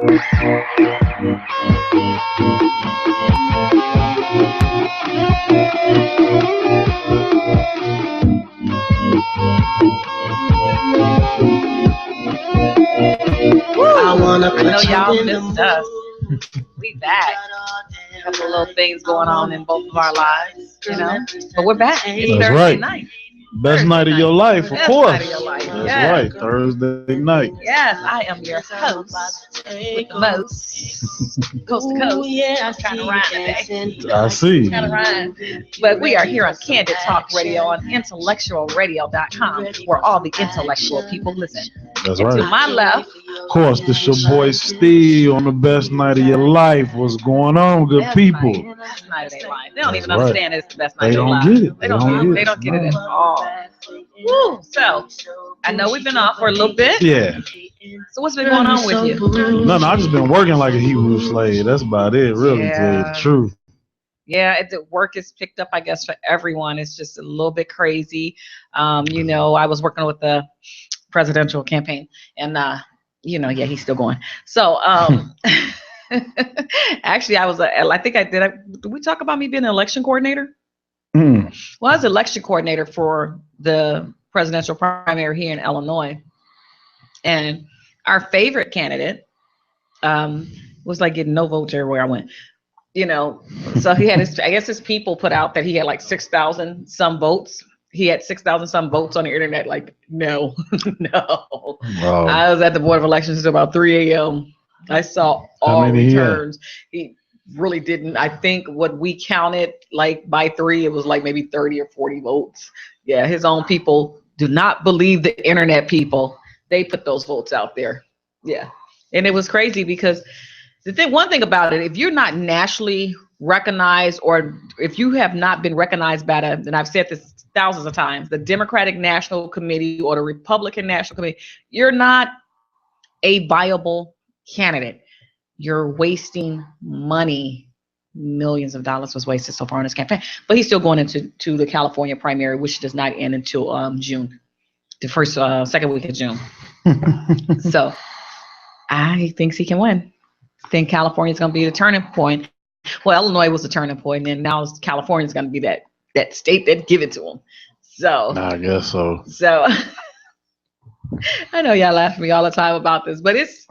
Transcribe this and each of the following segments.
I know y'all missed us. We back. A couple of little things going on in both of our lives, but we're back. It's That's Thursday right. night. Best night of your life, of course. Night of your life. That's Yes. right. Thursday night. Yes, I am your host with the most, coast to coast. I'm trying to rhyme today. I see. Trying to rhyme. But we are here on Candid Talk Radio on IntellectualRadio.com, where all the intellectual people listen. That's and right. to my left, Of course, this your boy Steve on the best night of your life. What's going on, good people? Best night of their life. They don't That's even understand it's the best night They of their don't life. get it. They don't get it at all. Woo. So, I know we've been off for a little bit. Yeah. So what's been going on with you? No, I just been working like a Hebrew slave. That's about it, really, to tell you the truth. Yeah, work is picked up, I guess, for everyone. It's just a little bit crazy. I was working with the presidential campaign, and he's still going. So, actually, did we talk about me being an election coordinator? Mm. Well, I was election coordinator for the presidential primary here in Illinois, and our favorite candidate was like getting no votes everywhere I went. So he had his people put out that he had like 6,000 some votes. He had 6,000 some votes on the internet. Like, no, no. Wow. I was at the Board of Elections until about 3 a.m. I saw all returns. He really didn't. I think what we counted, like by 3, it was like maybe 30 or 40 votes. Yeah, his own people do not believe the internet people. They put those votes out there. Yeah. And it was crazy because one thing about it, if you're not nationally recognized, or if you have not been recognized by and I've said this thousands of times, the Democratic National Committee or the Republican National Committee, you're not a viable candidate. You're wasting money. Millions of dollars was wasted so far in this campaign. But he's still going into the California primary, which does not end until June, the second week of June. So I think he can win. I think California is going to be the turning point. Well, Illinois was the turning point, and now California is going to be that state that give it to him. So I guess so. So I know y'all laugh at me all the time about this, but it's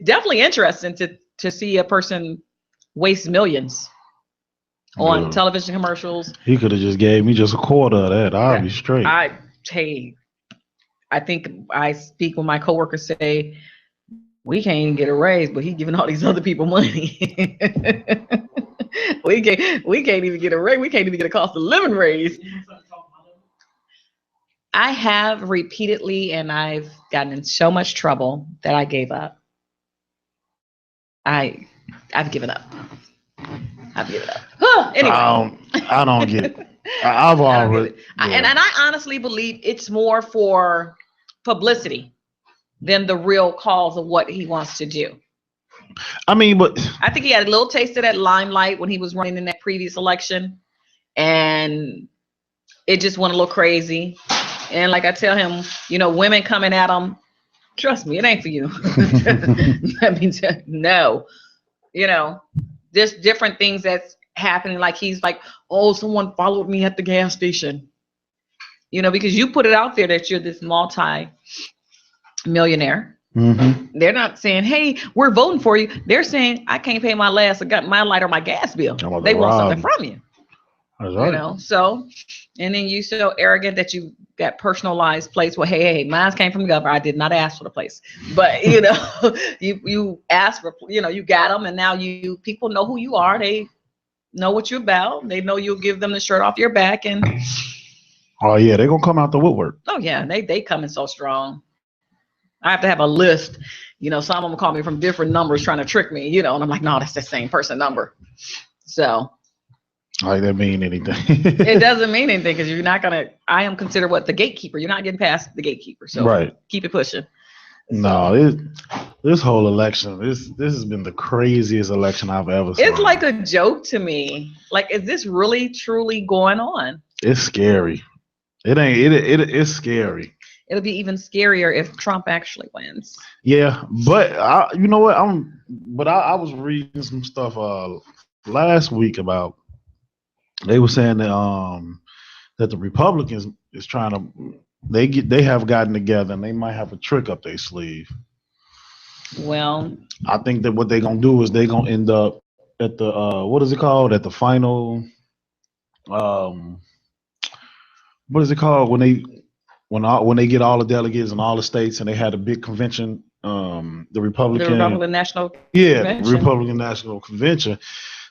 definitely interesting to see a person waste millions on television commercials. He could have just gave me just a quarter of that. I'll be straight. I think I speak when my coworkers say, we can't even get a raise, but he's giving all these other people money. we can't even get a raise. We can't even get a cost of living raise. I have repeatedly, and I've gotten in so much trouble that I gave up. I've given up. Anyway. I don't get it. I've already. And I honestly believe it's more for publicity than the real cause of what he wants to do. I mean, but I think he had a little taste of that limelight when he was running in that previous election, and it just went a little crazy. And like I tell him, women coming at him, trust me, it ain't for you. I mean, no, there's different things that's happening. Like he's like, oh, someone followed me at the gas station, because you put it out there that you're this multi-millionaire. Mm-hmm. They're not saying, hey, we're voting for you. They're saying, I can't pay my light or my gas bill. They want something from you. That's right. So, and then you so arrogant that you got personalized place. Well, hey, mine came from the government. I did not ask for the place, but you asked for, you got them, and now people know who you are. They know what you're about. They know you'll give them the shirt off your back, and oh yeah, they're gonna come out the woodwork. Oh yeah, they coming so strong. I have to have a list. Some of them call me from different numbers trying to trick me. And I'm like, no, that's the same person number. So. Like that mean anything? It doesn't mean anything because you're not gonna. I am considered the gatekeeper. You're not getting past the gatekeeper. So right. Keep it pushing. No, this whole election, this has been the craziest election I've ever seen. It's like a joke to me. Like, is this really truly going on? It's scary. It's scary. It'll be even scarier if Trump actually wins. Yeah, but you know what? I'm but I was reading some stuff last week about they were saying that the Republicans is trying to they have gotten together and they might have a trick up their sleeve. Well, I think that what they're gonna do is they're gonna end up at the what is it called, at the final um what is it called when they get all the delegates in all the states and they had a big convention, the Republican National Convention. Republican National Convention,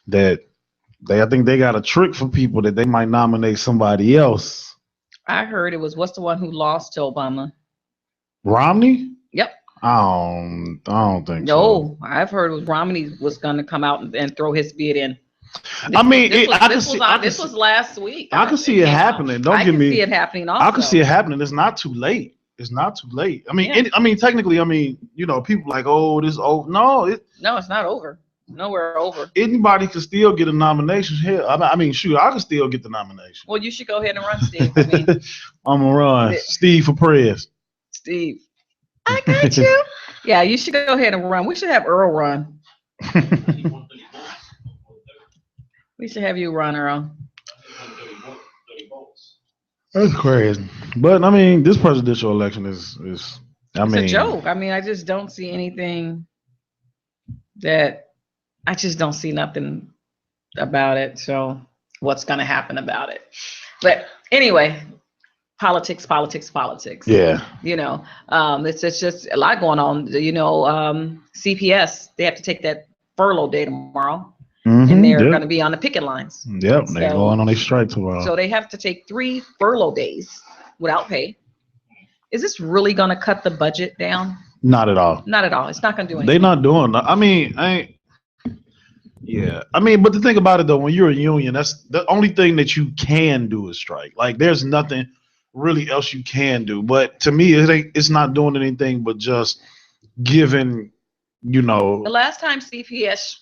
that I think they got a trick for people that they might nominate somebody else. I heard it was what's the one who lost to Obama? Romney? Yep. I don't think so. No, I've heard it was Romney was going to come out and throw his bid in. This was last week. I can see it happening. Don't get me. I can see it happening also. I can see it happening. It's not too late. It's not too late. I mean, technically, people like, oh, this is over. No, it's not over. Nowhere over. Anybody can still get a nomination. Hell, I mean, shoot, I can still get the nomination. Well, you should go ahead and run, Steve. I'm gonna run. Steve for prez. Steve, I got you. Yeah, you should go ahead and run. We should have Earl run. We should have you run, Earl. That's crazy. But I mean, this presidential election is it's a joke. I mean, I just don't see anything I just don't see nothing about it. So what's going to happen about it? But anyway, politics. Yeah. It's just a lot going on. CPS, they have to take that furlough day tomorrow. And they're going to be on the picket lines. Yep, they're going on a strike tomorrow. So they have to take 3 furlough days without pay. Is this really going to cut the budget down? Not at all. Not at all. It's not going to do anything. They're not doing that. I mean, but the thing about it though, when you're a union, that's the only thing that you can do is strike. Like, there's nothing really else you can do. But to me, it's not doing anything but just giving, The last time CPS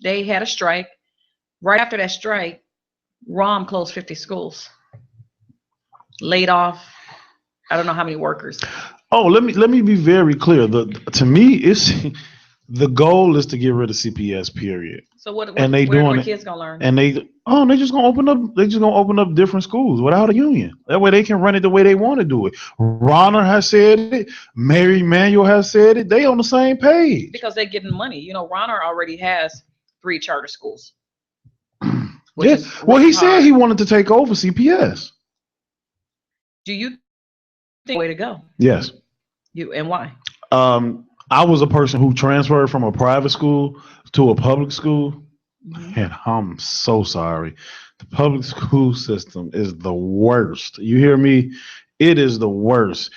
they had a strike. Right after that strike, ROM closed 50 schools, laid off I don't know how many workers. Oh, let me be very clear. To me, it's the goal is to get rid of CPS. Period. So what and they where doing are kids gonna learn? And they're just gonna open up different schools without a union. That way they can run it the way they want to do it. Ronner has said it. Mary Manuel has said it. They on the same page because they're getting money. Ronner already has 3 charter schools. Yes. Well, he said he wanted to take over CPS. Do you think way to go? Yes. And why? I was a person who transferred from a private school to a public school, and I'm so sorry. The public school system is the worst. You hear me? It is the worst.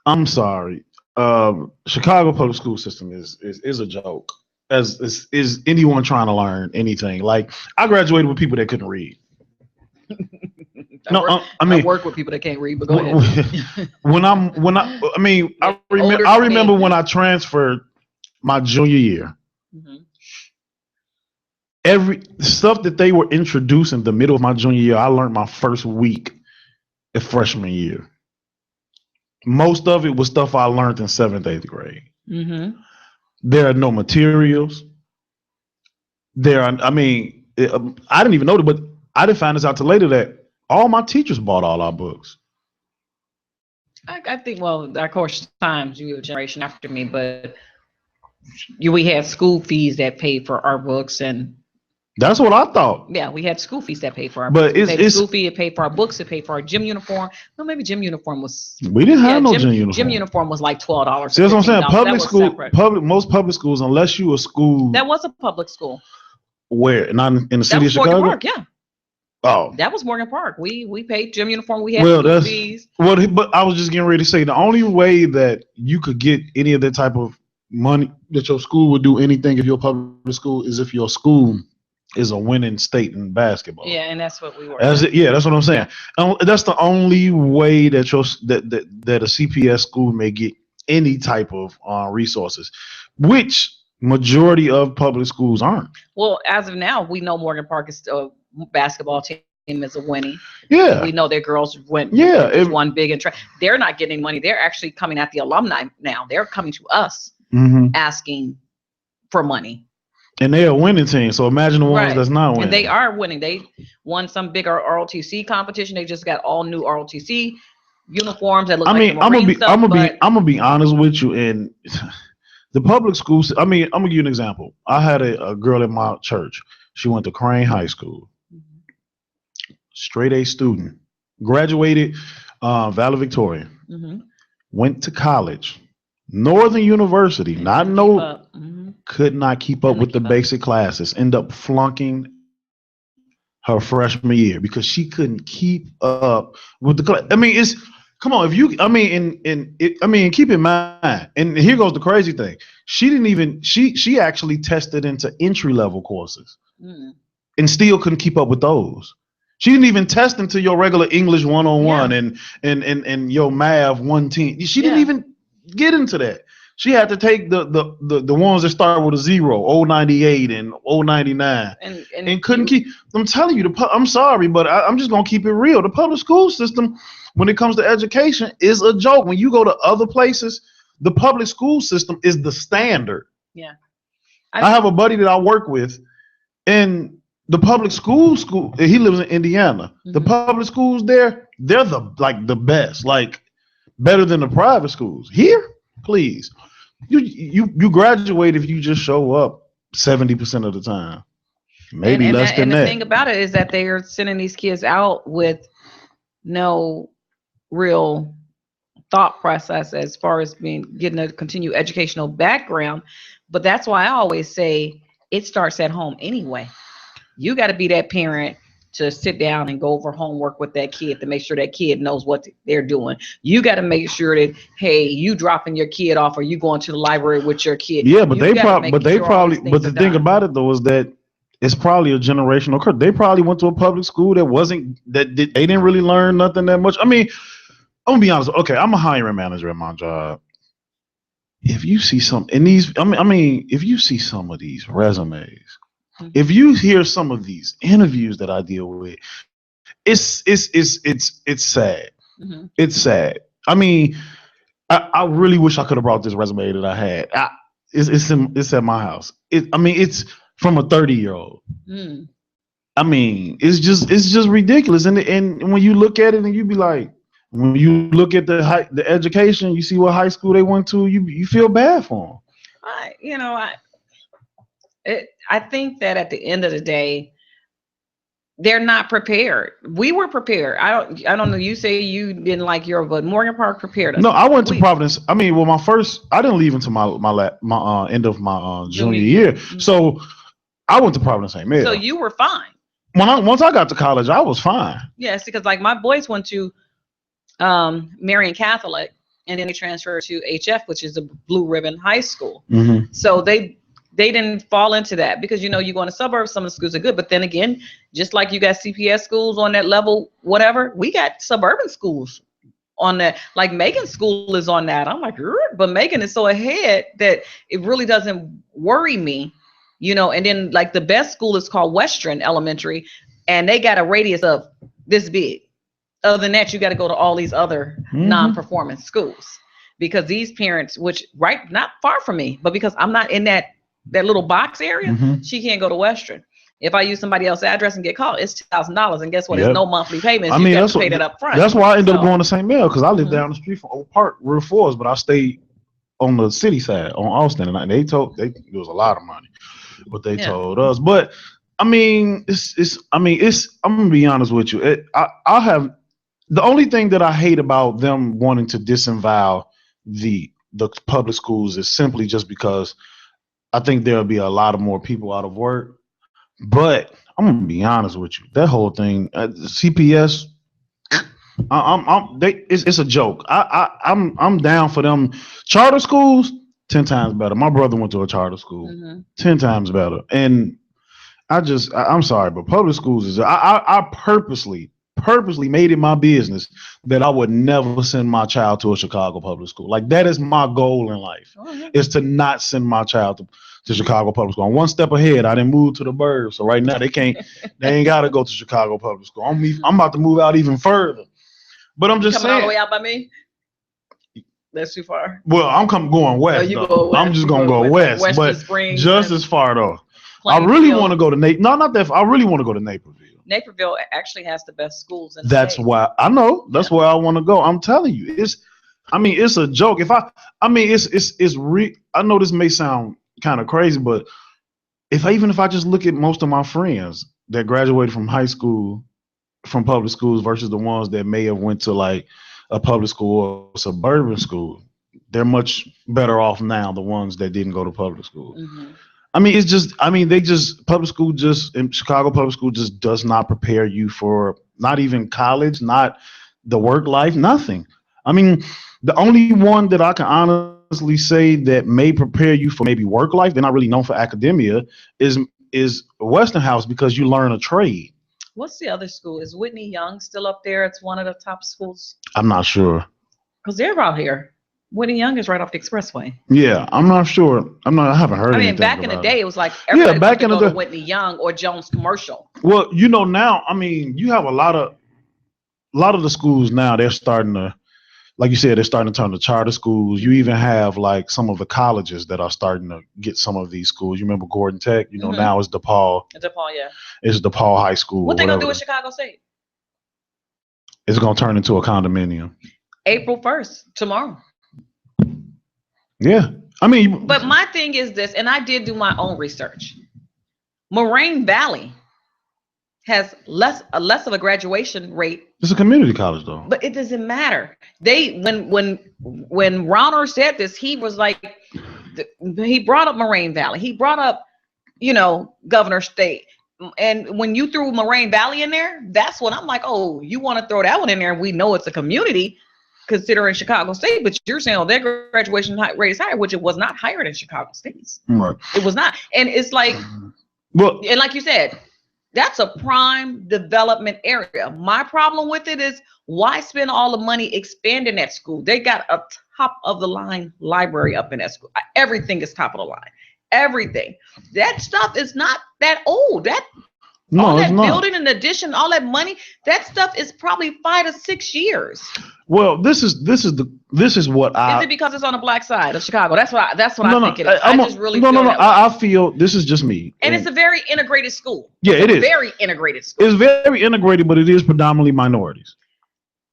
I'm sorry. Chicago public school system is a joke. As is anyone trying to learn anything. Like, I graduated with people that couldn't read. I work with people that can't read, but go ahead. I remember when I transferred my junior year. Every stuff that they were introducing the middle of my junior year, I learned my first week of freshman year. Most of it was stuff I learned in 7th, 8th grade. There are no materials. I didn't even know that, but I didn't find this out till later that all my teachers bought all our books. I think, well, of course, times you were a generation after me, but we had school fees that paid for our books, and that's what I thought. Yeah, we had school fees that paid for our books. But it's school fee, it paid for our books, it paid for our gym uniform. Well, maybe gym uniform was. We didn't have no gym uniform. Gym uniform was like $12. See, that's what I'm saying. Most public schools, unless you a school. That was a public school. Where? Not in the city of Chicago? Morgan Park, yeah. Oh, that was Morgan Park. We paid gym uniform. We had school fees. Well, but I was just getting ready to say the only way that you could get any of that type of money that your school would do anything if you're a public school is if your school is a winning state in basketball. Yeah, and that's what we were. That's what I'm saying. That's the only way that that a CPS school may get any type of resources, which majority of public schools aren't. Well, as of now, we know Morgan Park is basketball team is a winning. Yeah, we know their girls went. Yeah, it won big and they're not getting money. They're actually coming at the alumni now. They're coming to us asking for money. And they're a winning team. So imagine the ones that's not winning. And they are winning. They won some bigger ROTC competition. They just got all new ROTC uniforms that look like the Marine stuff. I'm gonna be honest with you. And the public schools, I'm gonna give you an example. I had a girl in my church. She went to Crane High School. Straight A student. Graduated valedictorian. Went to college. Northern University. Could not keep up with the basic classes. End up flunking her freshman year because she couldn't keep up with the class. I mean, come on. If you, I mean, keep in mind. And here goes the crazy thing. She didn't even. She actually tested into entry level courses, and still couldn't keep up with those. She didn't even test into your regular English 101 and your math 110. She didn't even get into that. She had to take the ones that start with a 0, 098 and 099, and couldn't keep. I'm telling you, I'm sorry, but I'm just gonna keep it real. The public school system, when it comes to education, is a joke. When you go to other places, the public school system is the standard. Yeah, I have a buddy that I work with, and the public school. He lives in Indiana. The public schools they're the best, like better than the private schools here. Please, you graduate if you just show up 70% of the time, maybe less than that. And the thing about it is that they are sending these kids out with no real thought process as far as getting a continued educational background. But that's why I always say it starts at home anyway. You got to be that parent to sit down and go over homework with that kid to make sure that kid knows what they're doing. You got to make sure that, hey, you dropping your kid off or you going to the library with your kid. Yeah, but the thing about it though is that it's probably a generational curse. They probably went to a public school they didn't really learn nothing that much. I mean, I'm gonna be honest. Okay, I'm a hiring manager at my job. If you see if you see some of these resumes, if you hear some of these interviews that I deal with, it's sad. It's sad. I mean, I really wish I could have brought this resume that I had. It's at my house. It's from a 30-year-old. I mean, it's just ridiculous. And when you look at it and you be like, when you look at the education, you see what high school they went to, you feel bad for them. I think that at the end of the day, they're not prepared. We were prepared. I don't know. You say you didn't like but Morgan Park prepared us. No, I went to Providence. I mean, well, I didn't leave until my end of my junior year. So I went to Providence St. Mary. So you were fine. Once I got to college, I was fine. Yes, because like my boys went to Marian Catholic, and then they transferred to HF, which is a Blue Ribbon High School. So they didn't fall into that because, you go in the suburbs, some of the schools are good. But then again, just like you got CPS schools on that level, whatever, we got suburban schools on that. Like Megan's school is on that. I'm like, but Megan is so ahead that it really doesn't worry me, and then like the best school is called Western Elementary, and they got a radius of this big. Other than that, you got to go to all these other non-performing schools because these parents, which not far from me, but because I'm not in that little box area, she can't go to Western. If I use somebody else's address and get called, it's $2,000. And guess what? It's no monthly payments. You have to pay that up front. That's why I ended up going to St. Mel because I live down the street from Oak Park, Real Forest, but I stayed on the city side on Austin, and it was a lot of money, but they told us. But I mean, I'm gonna be honest with you. I have the only thing that I hate about them wanting to disavow the public schools is simply just because I think there'll be a lot of more people out of work. But I'm gonna be honest with you. That whole thing, CPS, it's a joke. I'm down for them. Charter schools, 10 times better. My brother went to a charter school, 10 times better. And I'm sorry, but public schools is. I purposely made it my business that I would never send my child to a Chicago public school. Like that is my goal in life, is to not send my child to Chicago public school. I'm one step ahead. I didn't move to the burbs, so right now they ain't got to go to Chicago public school. I'm about to move out even further. But I'm just saying. All the way out by me. That's too far. Well, I'm going west. you Though. go west. I'm just gonna go west, like but Springs just as far though. I Plainfield. really want to go to No, not that. I really want to go to Naperville. Naperville actually has the best schools in the That's state. why I know. That's where I want to go. I'm telling you, it's a joke. I mean, I know this may sound kind of crazy, but even if I just look at most of my friends that graduated from high school, from public schools versus the ones that may have went to like a public school or suburban school, they're much better off now. The ones that didn't go to public school. Mm-hmm. I mean, public school in Chicago public school just does not prepare you for not even college, not the work life, nothing. I mean, the only one that I can honestly say that may prepare you for maybe work life, they're not really known for academia, is Westinghouse, because you learn a trade. What's the other school? Is Whitney Young still up there? It's one of the top schools. I'm not sure. Because they're out here. Whitney Young is right off the expressway. Yeah, I'm not sure. I haven't heard. I mean, back in the day, it was like everybody back in the day, Whitney Young or Jones Commercial. Well, now, I mean, you have a lot of the schools now. They're starting to, like you said, they're starting to turn to charter schools. You even have like some of the colleges that are starting to get some of these schools. You remember Gordon Tech? Now it's DePaul. DePaul, yeah. It's DePaul High School. What they gonna do with Chicago State? It's gonna turn into a condominium. April 1st, tomorrow. Yeah, I mean, but my thing is this, and I did do my own research. Moraine Valley has less of a graduation rate. It's a community college, though. But it doesn't matter. When Rauner said this, he was like, he brought up Moraine Valley. He brought up, Governor State. And when you threw Moraine Valley in there, that's when I'm like, oh, you want to throw that one in there? And we know it's a community, considering Chicago State, but you're saying, their graduation rate is higher, which it was not higher than Chicago State's. Right. It was not. And it's like, and like you said, that's a prime development area. My problem with it is, why spend all the money expanding that school? They got a top of the line library up in that school. Everything is top of the line. Everything. That stuff is not that old. All that building and addition, all that money, that stuff is probably 5 to 6 years. Well, this is what I. Is it because it's on the black side of Chicago? That's what I think it is. I feel this is just me. And it's a very integrated school. Yeah, it is. Very integrated school. It's very integrated, but it is predominantly minorities.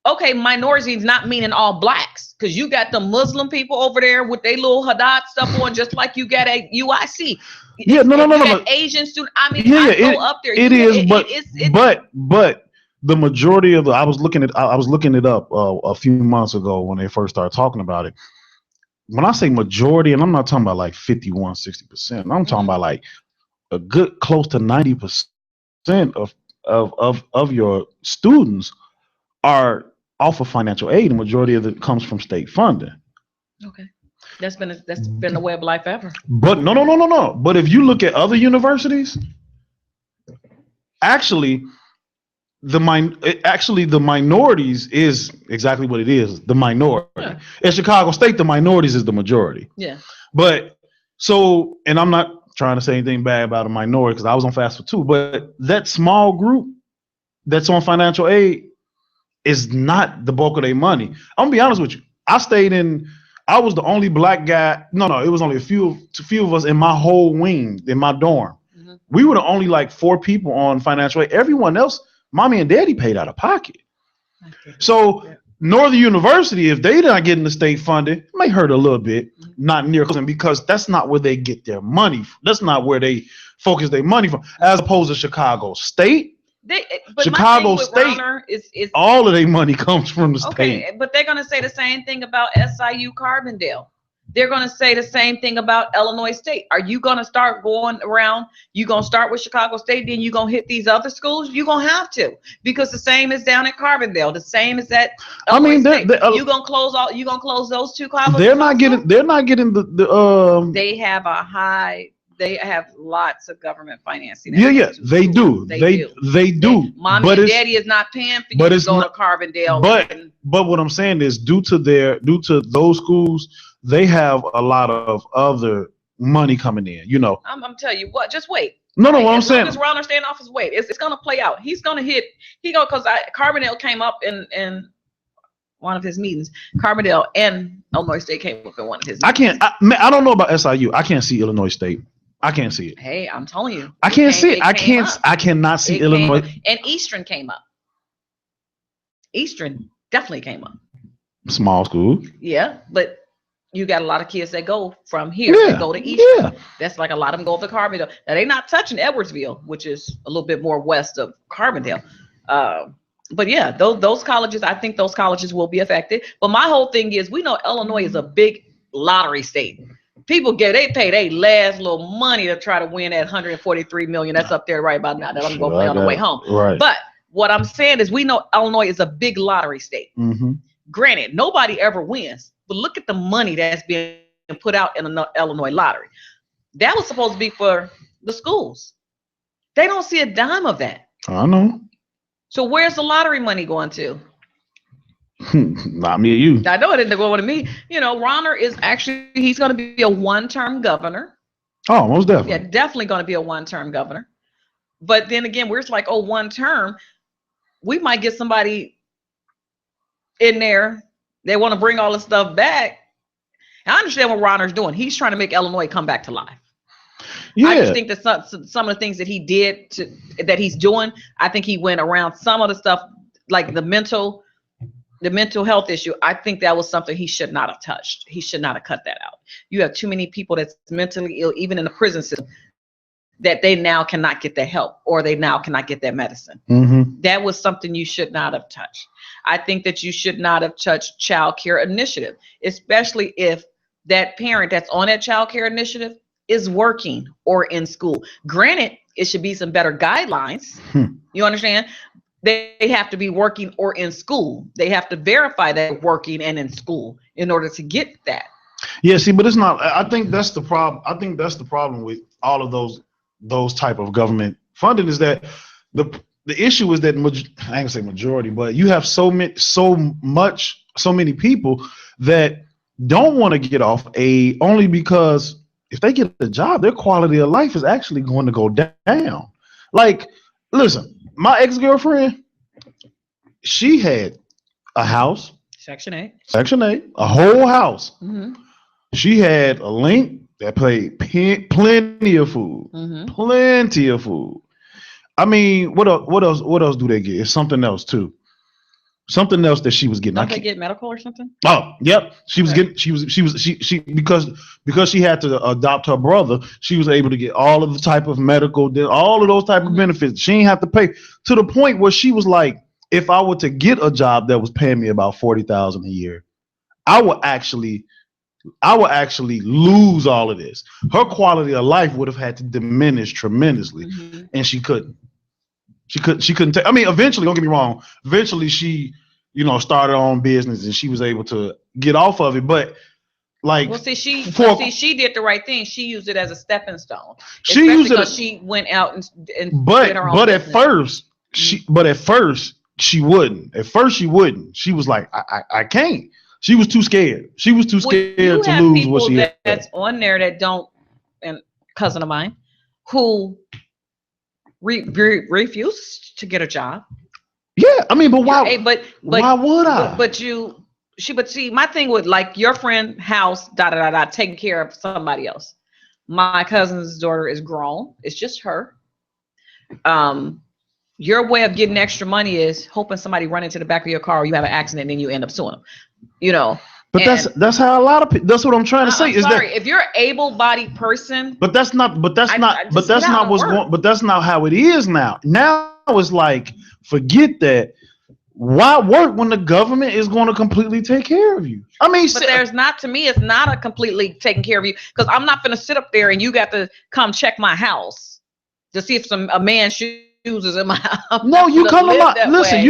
Okay, minorities not meaning all blacks, because you got the Muslim people over there with their little Haddad stuff on, just like you got at UIC. Yeah, no. Asian student. I mean, I go up there. But the majority of I was looking it up a few months ago when they first started talking about it. When I say majority, and I'm not talking about like 51, 60%, I'm talking about like a good close to 90% of your students are off of financial aid. The majority of it comes from state funding. Okay. That's been the way of life ever. But no. But if you look at other universities, actually the minorities is exactly what it is, the minority. Yeah. At Chicago State, the minorities is the majority. Yeah. But and I'm not trying to say anything bad about a minority, because I was on FAFSA too, but that small group that's on financial aid is not the bulk of their money. I'm gonna be honest with you. I was the only black guy. No, it was only a few of us in my whole wing, in my dorm. Mm-hmm. We were the only like 4 people on financial aid. Everyone else, mommy and daddy paid out of pocket. So Northern University, if they not getting the state funding, it may hurt a little bit, not near, because that's not where they get their money. That's not where they focus their money from, as opposed to Chicago State. Chicago State, all of their money comes from the state. Okay, but they're going to say the same thing about SIU Carbondale. They're going to say the same thing about Illinois State. Are you going to start going around? You going to start with Chicago State, then you going to hit these other schools? You're going to have to, because the same is down at Carbondale. The same is at Illinois State. You going to close all? You going to close those 2 colleges? They're not getting the. They have a high. They have lots of government financing. Yeah, they do. They do. Mommy and daddy is not paying for you to go to Carbondale. But what I'm saying is, due to those schools, they have a lot of other money coming in. I'm telling you what. Just wait. No. What I'm saying. As long as Rauner staying off his weight, it's gonna play out. He's gonna hit. Because Carbondale came up in one of his meetings. Carbondale and Illinois State came up in one of his I meetings. can't. I don't know about SIU. I can't see Illinois State. I can't see it. Hey, I'm telling you. I can't see it. I can't. I cannot see Illinois. And Eastern came up. Eastern definitely came up. Small school. Yeah, but you got a lot of kids that go from here and go to Eastern. Yeah. That's like a lot of them go to Carbondale. Now they're not touching Edwardsville, which is a little bit more west of Carbondale. But yeah, those colleges, I think those colleges will be affected. But my whole thing is, we know Illinois is a big lottery state. People they pay their last little money to try to win that $143 million. That's up there right about now. That I'm going to play on the way home. Right. But what I'm saying is, we know Illinois is a big lottery state. Mm-hmm. Granted, nobody ever wins, but look at the money that's being put out in the Illinois lottery. That was supposed to be for the schools. They don't see a dime of that. I know. So where's the lottery money going to? Not me or you. I know it isn't going to me. Ronner is actually, he's going to be a one-term governor. Oh, most definitely. Yeah, definitely going to be a one-term governor. But then again, we're like, oh, one term. We might get somebody in there. They want to bring all this stuff back. And I understand what Ronner's doing. He's trying to make Illinois come back to life. Yeah. I just think that some of the things that he did that he's doing, I think he went around some of the stuff, like the mental health issue. I think that was something he should not have touched. He should not have cut that out. You have too many people that's mentally ill, even in the prison system, that they now cannot get their help, or they now cannot get their medicine. Mm-hmm. That was something you should not have touched. I think that you should not have touched child care initiative, especially if that parent that's on that child care initiative is working or in school. Granted, it should be some better guidelines. You understand? They have to be working or in school. They have to verify that they're working and in school in order to get that. Yeah, see, but it's not. I think that's the problem. I think that's the problem with all of those type of government funding, is that the issue is that I ain't gonna say majority, but you have so many people that don't want to get off aid, only because if they get a job, their quality of life is actually going to go down. Like, listen, my ex-girlfriend, she had a house, Section 8, a whole house. Mm-hmm. She had a link that paid plenty of food, plenty of food. I mean, what else do they get? It's something else too. Something else that she was getting. Don't they get medical or something? Oh, yep. She was getting. She because she had to adopt her brother. She was able to get all of the type of medical, all of those type of benefits. She didn't have to pay, to the point where she was like, if I were to get a job that was paying me about $40,000 a year, I would actually lose all of this. Her quality of life would have had to diminish tremendously, and she couldn't. She couldn't take. I mean, eventually, don't get me wrong. Eventually, she, started her own business and she was able to get off of it. But like, she did the right thing. She used it as a stepping stone. She used it because she went out and but did her own but business. At first she wouldn't. At first she wouldn't. She was like, I can't. She was too scared. She was too scared to lose what she had. That's on there that don't, and cousin of mine, who refused to get a job. Yeah, I mean, but why? Why would I? But see, my thing with, like, your friend house, taking care of somebody else. My cousin's daughter is grown. It's just her. Your way of getting extra money is hoping somebody run into the back of your car, or you have an accident, and then you end up suing them. But that's how a lot of people. That's what I'm trying to say. If you're an able-bodied person. But that's not how it is now. Now it's like, forget that. Why work when the government is going to completely take care of you? I mean, but to me, it's not a completely taking care of you, because I'm not going to sit up there and you got to come check my house to see if a man is in my house. No, you come a lot. Listen,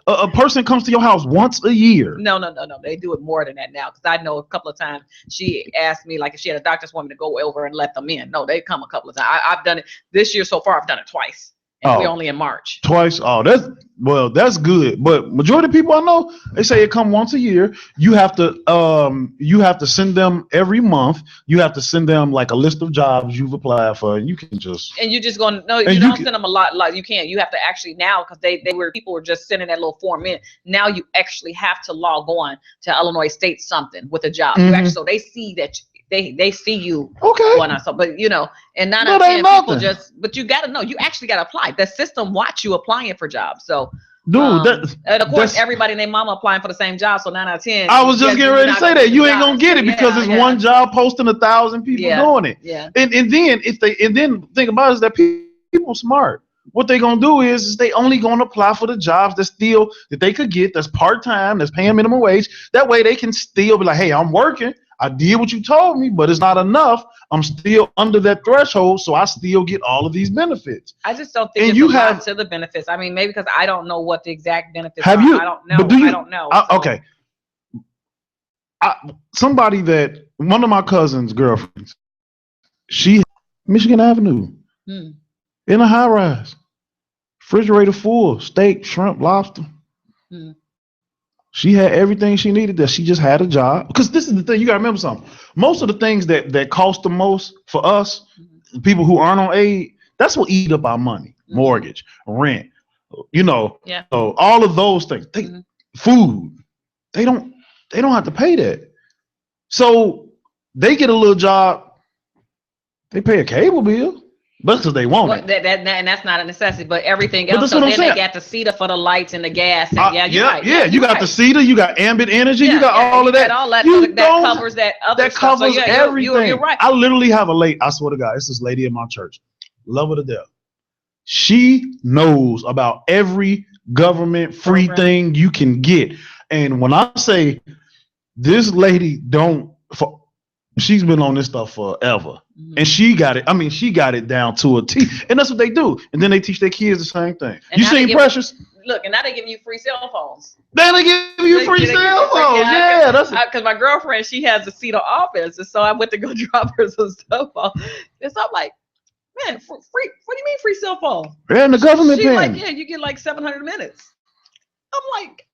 a person comes to your house once a year. No. They do it more than that now, because I know a couple of times she asked me, like, if she had a doctor's woman to go over and let them in. No, they come a couple of times. I've done it this year so far. I've done it twice. and we're only in March. Twice. Oh, that's good. But majority of people I know, they say it come once a year. You have to send them every month. You have to send them like a list of jobs you've applied for, and you can just. And you just going no, you don't send them a lot. Like you can't. You have to actually now because people were just sending that little form in. Now you actually have to log on to Illinois State something with a job. You actually so they see that. They see you going on so, but and 9 out of 10 people but you got to know, you actually got to apply. The system watch you applying for jobs. So, dude, and of course, everybody and their mama applying for the same job. So 9 out of 10. I was just getting ready to say that you ain't gonna get it because it's one job posting 1,000 people doing it. Yeah. And then think about it is that people smart. What they gonna do is they only gonna apply for the jobs that they could get that's part time, that's paying minimum wage. That way they can still be like, hey, I'm working. I did what you told me, but it's not enough. I'm still under that threshold, so I still get all of these benefits. I just don't think it's a lot to the benefits. I mean, maybe because I don't know what the exact benefits are. I don't know. I don't know. Okay. Somebody that one of my cousin's girlfriends, she Michigan Avenue in a high rise, refrigerator full, steak, shrimp, lobster. She had everything she needed there. She just had a job. Because this is the thing, you gotta remember something. Most of the things that cost the most for us, people who aren't on aid, that's what eat up our money. Mortgage, rent, so all of those things. Food. They don't have to pay that. So they get a little job, they pay a cable bill. But because they want it. And that's not a necessity, but everything else. So then they got the CETA for the lights and the gas. And you got the CETA, you got ambient energy, you got all of that. Got all that. That covers that other that stuff. Covers everything. You're right. I literally have I swear to God, it's this lady in my church. Love her to death. She knows about every government free thing you can get. And when I say this lady she's been on this stuff forever. And she got it. I mean, she got it down to a T. And that's what they do. And then they teach their kids the same thing. And you seen Precious? Look, and now they giving you free cell phones. Then they give you free cell phones. Yeah, that's because my girlfriend, she has a CETA office, and so I went to go drop her some cell phone. And so I'm like, man, free? What do you mean free cell phone? Yeah, and the government paying. Like, you get like 700 minutes. I'm like,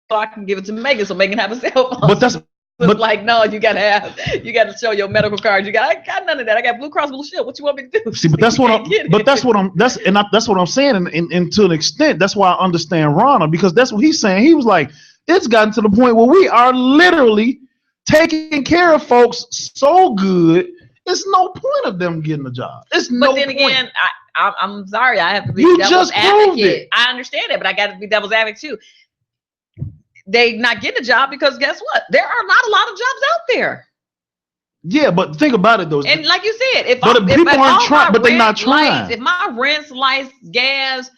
so I can give it to Megan so Megan have a cell phone. But like, no, you gotta show your medical card. I got none of that. I got Blue Cross Blue Shield. What you want me to do? See, but that's what I'm saying. And to an extent, that's why I understand Ronald, because that's what he's saying. He was like, it's gotten to the point where we are literally taking care of folks so good. It's no point of them getting a job. But then again, I'm sorry, I have to be devil's advocate. I understand it, but I got to be devil's advocate too. They not getting a job because guess what? There are not a lot of jobs out there. Yeah, but think about it though. And like you said, if they're not trying. If my rent, lights, gas,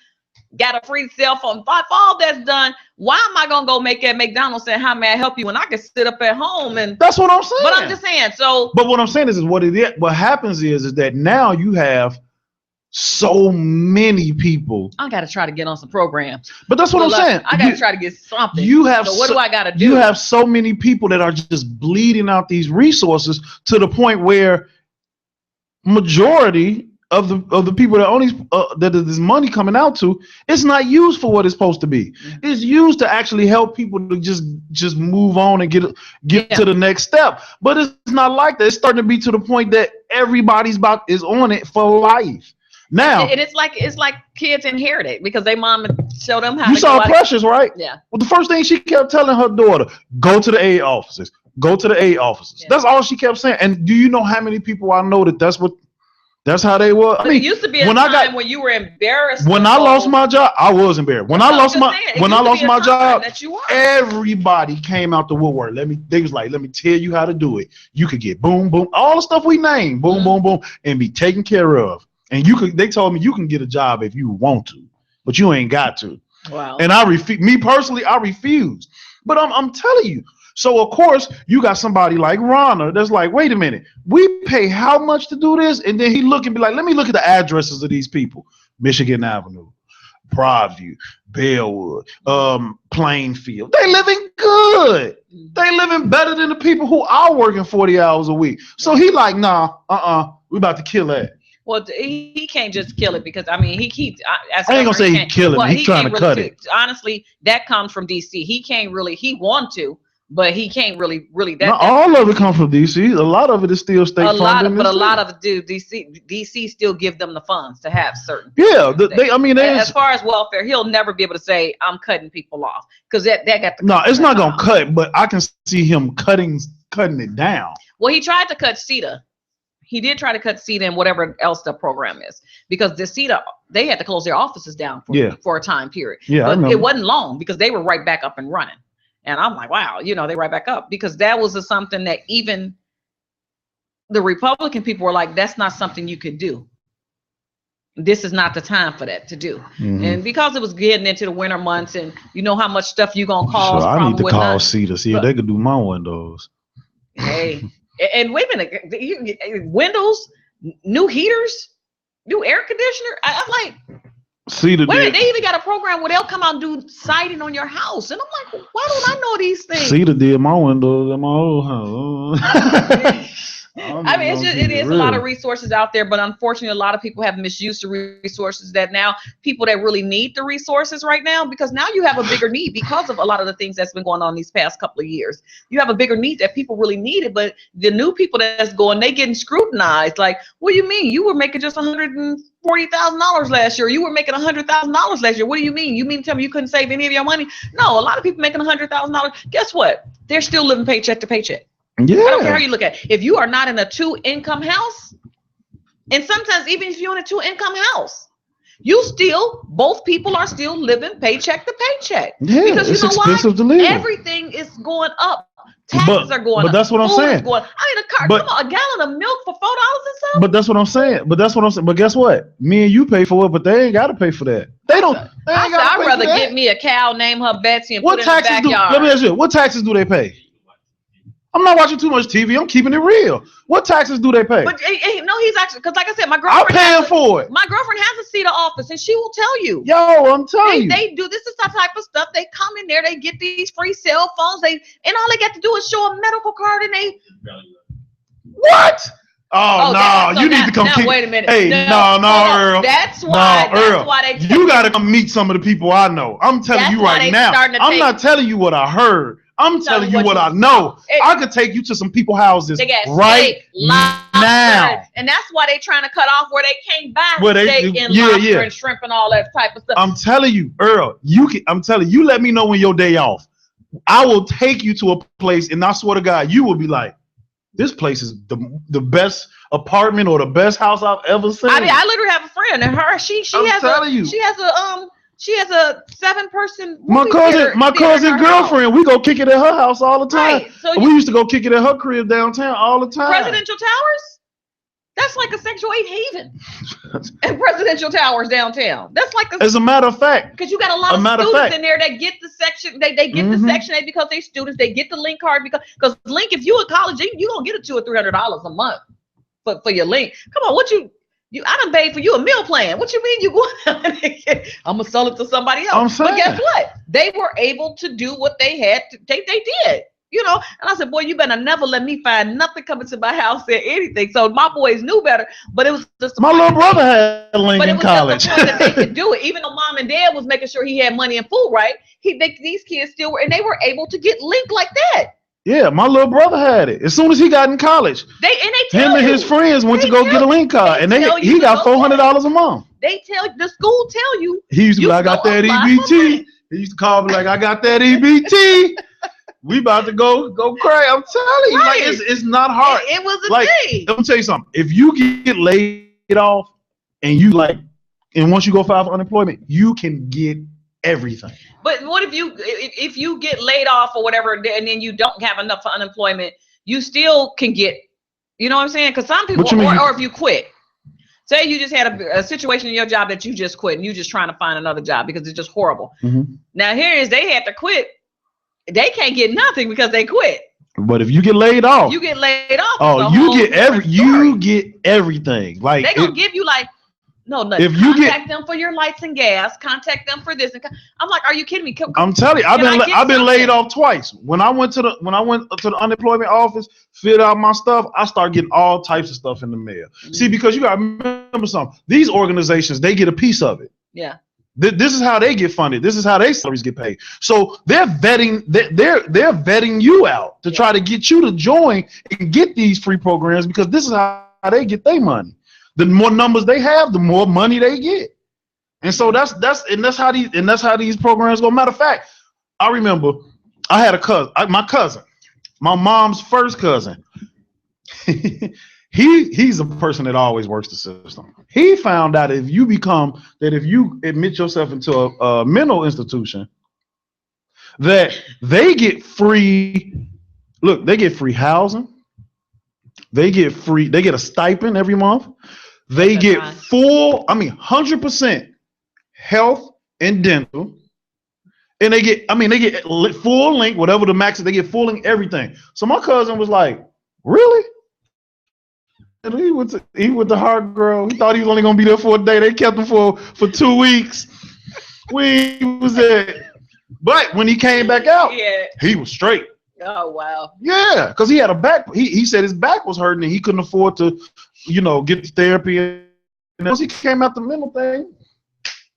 got a free cell phone, if all that's done, why am I gonna go make at McDonald's and how may I help you when I can sit up at home and? That's what I'm saying. But I'm just saying. So. But what I'm saying is what happens is that now you have so many people. I got to try to get on some programs. But that's what I'm saying. I got to try to get something. So what do I got to do? You have so many people that are just bleeding out these resources to the point where majority of the people that own these that this money coming out to, it's not used for what it's supposed to be. It's used to actually help people to just move on and get to the next step. But it's not like that. It's starting to be to the point that everybody's is on it for life. Now, and it's like kids inherit it because they mom show them how. You saw Precious, right? Yeah. Well, the first thing she kept telling her daughter, go to the aid offices. Go to the aid offices. Yeah. That's all she kept saying. And do you know how many people I know that's how they were? But I mean, it used to be a time when you were embarrassed. When I lost my job, I was embarrassed. When I lost my job, everybody came out the woodwork. They was like, let me tell you how to do it. You could get boom, boom, all the stuff we named, boom, boom, boom, and be taken care of. And they told me you can get a job if you want to, but you ain't got to. Wow. And I refused. But I'm telling you. So of course you got somebody like Ronna that's like, wait a minute, we pay how much to do this? And then he look and be like, let me look at the addresses of these people. Michigan Avenue, Broadview, Bellwood, Plainfield. They living good. They living better than the people who are working 40 hours a week. So he like, nah, we about to kill that. Well, he can't just kill it because I mean he keeps. I ain't gonna say he kill it. Well, he's trying to cut it. Honestly, that comes from DC. He can't really. He want to, but he can't really. Not all of it comes from DC. A lot of it is still state funded. But a lot of it do. DC still give them the funds to have certain. Yeah, as far as welfare, he'll never be able to say I'm cutting people off because that got the. No, it's not gonna cut, but I can see him cutting it down. Well, he tried to cut CETA. He did try to cut CETA and whatever else the program is because the CETA, they had to close their offices down for a time period. Yeah, but it wasn't long because they were right back up and running. And I'm like, wow, they right back up because that was something that even the Republican people were like, that's not something you could do. This is not the time for that to do. Mm-hmm. And because it was getting into the winter months and you know how much stuff you gonna cause. Sure, I need to call CETA, see if they could do my windows. Hey. And wait a minute, windows, new heaters, new air conditioner. I'm like, see the wait, they even got a program where they'll come out and do siding on your house, and I'm like, why don't I know these things? See the did my windows in my old house. I mean, it is a lot of resources out there, but unfortunately, a lot of people have misused the resources that now people that really need the resources right now, because now you have a bigger need because of a lot of the things that's been going on these past couple of years. You have a bigger need that people really needed, but the new people that's going, they getting scrutinized. Like, what do you mean? You were making just $140,000 last year. You were making $100,000 last year. What do you mean? You mean to tell me you couldn't save any of your money? No, a lot of people making $100,000. Guess what? They're still living paycheck to paycheck. Yeah. I don't care how you look at it. If you are not in a 2-income house, and sometimes even if you're in a 2-income house, both people are still living paycheck to paycheck. Yeah, because you know expensive to live. Everything is going up. Taxes are going up. But that's what I'm saying. Come on, a gallon of milk for $4 and something. But that's what I'm saying. But guess what? Me and you pay for it, but they ain't got to pay for that. They don't. I'd rather get me a cow, name her Betsy, and what put it in the backyard. Let me ask you, what taxes do they pay? I'm not watching too much TV. I'm keeping it real. What taxes do they pay? But no, he's actually, because like I said, my girlfriend. I'm paying for it. My girlfriend has a CETA office, and she will tell you. Yo, I'm telling you. They do. This is the type of stuff. They come in there. They get these free cell phones. And all they got to do is show a medical card, and they. What? Oh no! You need to come. Wait a minute. Hey, no, Earl. That's why. That's why they. You got to come meet some of the people I know. I'm telling you right now. I'm not telling you what I heard. I'm telling you what I know. I could take you to some people's houses right now. And that's why they're trying to cut off where they can't buy steak and lobster and shrimp and all that type of stuff. I'm telling you, Earl, I'm telling you, let me know when your day off. I will take you to a place, and I swear to God, you will be like, this place is the best apartment or the best house I've ever seen. I mean, I literally have a friend, and she has a 7-person. My cousin girlfriend, we go kick it at her house all the time. Right. So we used to go kick it at her crib downtown all the time. Presidential Towers? That's like a sexual aid haven. And Presidential Towers downtown. That's like as a matter of fact. Because you got a lot of students in there that get the section. They get the Section 8 because they're students. They get the Link card because Link, if you in college, you gonna get $200 or $300 a month for your Link. Come on, I done paid for you a meal plan. What you mean you going? I'm gonna sell it to somebody else. But guess what? They were able to do what they had. They did. And I said, boy, you better never let me find nothing coming to my house or anything. So my boys knew better, but it was just my little brother had a Link in college. Just the point that they could do it, even though mom and dad was making sure he had money and food. Right? These kids still were, and they were able to get Link like that. Yeah, my little brother had it. As soon as he got in college, him and his friends went to go get a Link card, and he got $400 a month. The school tell you. He used to be like, I got that EBT. He used to call me like, I got that EBT. We about to go cry. I'm telling you, like it's not hard. It was a thing. Let me tell you something. If you get laid off and and once you go file for unemployment, you can get everything. But what if you get laid off or whatever, and then you don't have enough for unemployment, you still can get, you know what I'm saying? Because some people, or if you quit. Say you just had a situation in your job that you just quit and you just trying to find another job because it's just horrible. Mm-hmm. Now they had to quit. They can't get nothing because they quit. But if you get laid off, you get laid off. Oh, you get everything. Like they gonna give you like No, if you contact them for your lights and gas. Contact them for this. I'm like, are you kidding me? I'm telling you, I've been laid off twice. When I went to the unemployment office, filled out my stuff, I started getting all types of stuff in the mail. See, because you got to remember something. These organizations, they get a piece of it. Yeah. This is how they get funded. This is how their salaries get paid. So they're vetting. They're vetting you out to try to get you to join and get these free programs, because this is how they get their money. The more numbers they have, the more money they get. And so that's how these programs go. Matter of fact, I remember I had a cousin, my mom's first cousin. He's a person that always works the system. He found out if you admit yourself into a mental institution, that they get free. Look, they get free housing. They get a stipend every month. They get 100% health and dental. And they get full link, whatever the max is, they get full link everything. So my cousin was like, really? And he went to hard girl. He thought he was only gonna be there for a day. They kept him for 2 weeks. We was there. But when he came back out, he was straight. Oh wow. Yeah, because he had a back. He said his back was hurting and he couldn't afford to, get the therapy. And once he came out the mental thing,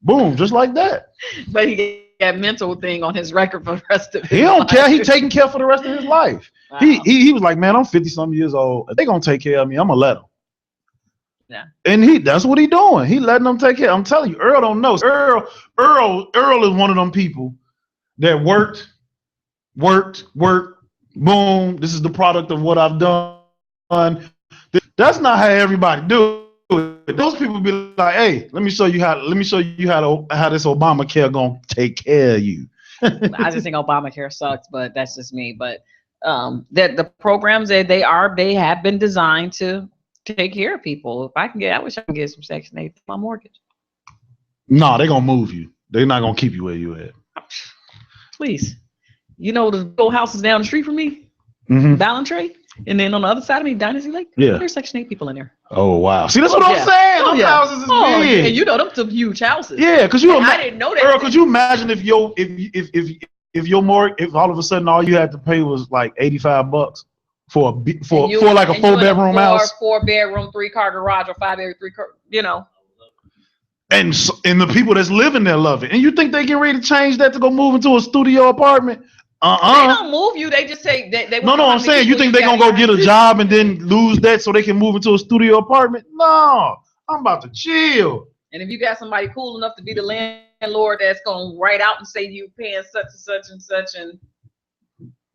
boom, just like that. But he got mental thing on his record for the rest of his life. He don't care. He taking care for the rest of his life. Wow. He was like, man, I'm 50-something years old. If they gonna take care of me, I'm gonna let them. Yeah. And that's what he doing. He letting them take care. I'm telling you, Earl don't know. Earl is one of them people that worked. Boom. This is the product of what I've done. That's not how everybody do it. Those people be like, hey, let me show you how this Obamacare gonna take care of you. I just think Obamacare sucks, but that's just me. But the programs they have been designed to take care of people. I wish I could get some Section 8 for my mortgage. No, they're gonna move you. They're not gonna keep you where you at. Please. The old houses down the street from me, Ballantrae, and then on the other side of me, Dynasty Lake. Yeah, there's Section 8 people in there. Oh wow! See, that's what I'm saying. Those houses is big. Yeah, them some huge houses. Yeah, because I didn't know that. Earl, could you imagine if all of a sudden all you had to pay was like $85 for like a 4-bedroom house, 4-bedroom, 3-car garage, or 5-bedroom, 3-car, And the people that's living there love it. And you think they get ready to change that to go move into a studio apartment? They don't move you. They just say they No, I'm saying, you think they're going to go get a job and then lose that so they can move into a studio apartment? No, I'm about to chill. And if you got somebody cool enough to be the landlord that's going to write out and say you paying such and such and such, and